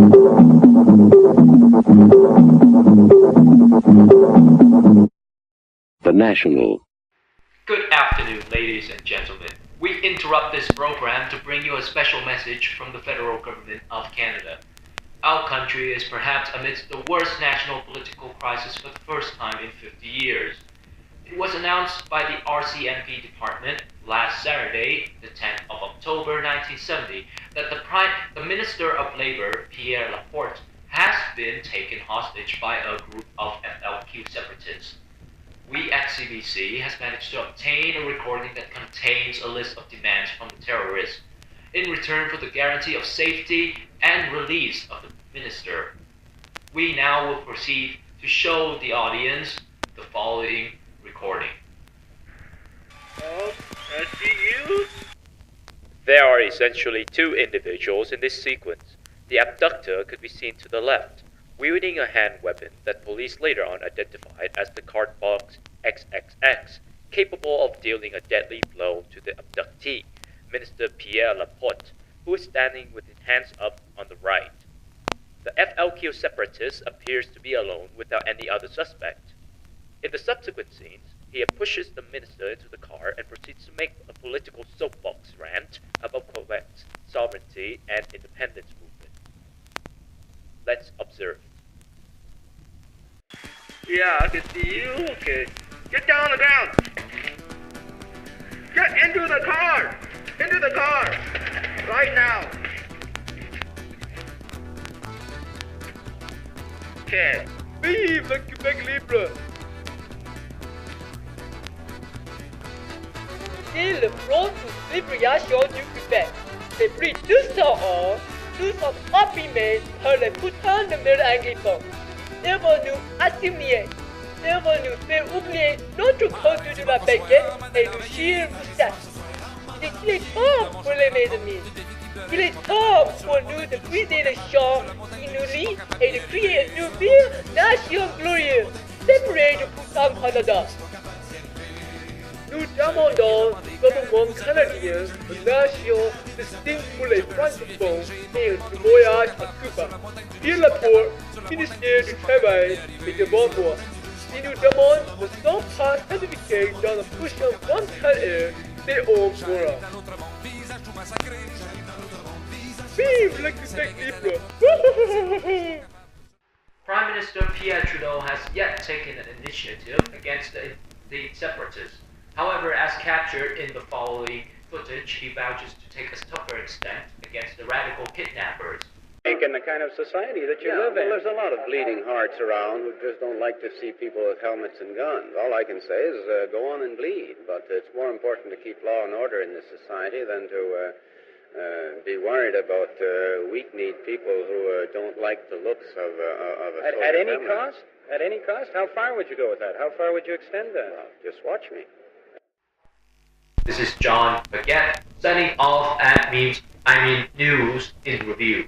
The National. Good afternoon, ladies and gentlemen. We interrupt this program to bring you a special message from the federal government of Canada. Our country is perhaps amidst the worst national political crisis for the first time in 50 years. It was announced by the RCMP department last Saturday, the 10th of October 1970, that the Minister of Labour, Pierre Laporte, has been taken hostage by a group of FLQ separatists. We at CBC has managed to obtain a recording that contains a list of demands from the terrorists in return for the guarantee of safety and release of the minister. We now will proceed to show the audience the following recording. SCU? There are essentially two individuals in this sequence. The abductor could be seen to the left, wielding a hand weapon that police later on identified as the card box XXX, capable of dealing a deadly blow to the abductee, Minister Pierre Laporte, who is standing with his hands up on the right. The FLQ separatist appears to be alone without any other suspect. In the subsequent scenes, he pushes the minister into the car and proceeds to make a political soapbox rant about Quebec's sovereignty and independence movement. Let's observe. Yeah, I can see you. Okay. Get down on the ground. Get into the car. Into the car. Right now. Okay. Vive le Québec libre. C'est le front de libération du Québec. Depuis 200 ans, nous sommes opprimés par les putains de murs anglophones. Ils vont nous assimiler. Ils vont nous faire oublier notre culture de la baguette et du chien moustache. Il est temps pour les ennemis. Il est temps pour nous de briser le champ qui nous lie et de créer une nouvelle nation glorieuse, séparée du putain Canada. Nous demandons au gouvernement canadien une nation distincte pour les francophones et un voyage à Cuba. Pierre Laporte, ministère du Travail, est devant moi. Il nous demande de ne pas s'impliquer dans la prochaine 24 heures des hommes morts. Vive le Québec libre! Prime Minister Pierre Trudeau has yet taken an initiative against the separatists. However, as captured in the following footage, he vouches to take a tougher stand against the radical kidnappers. In the kind of society that you live in. Well, there's a lot of bleeding hearts around who just don't like to see people with helmets and guns. All I can say is go on and bleed, but it's more important to keep law and order in this society than to be worried about weak-kneed people who don't like the looks of a at any cost? At any cost? How far would you go with that? How far would you extend that? Well, just watch me. This is John Baguette, signing off at News in Review.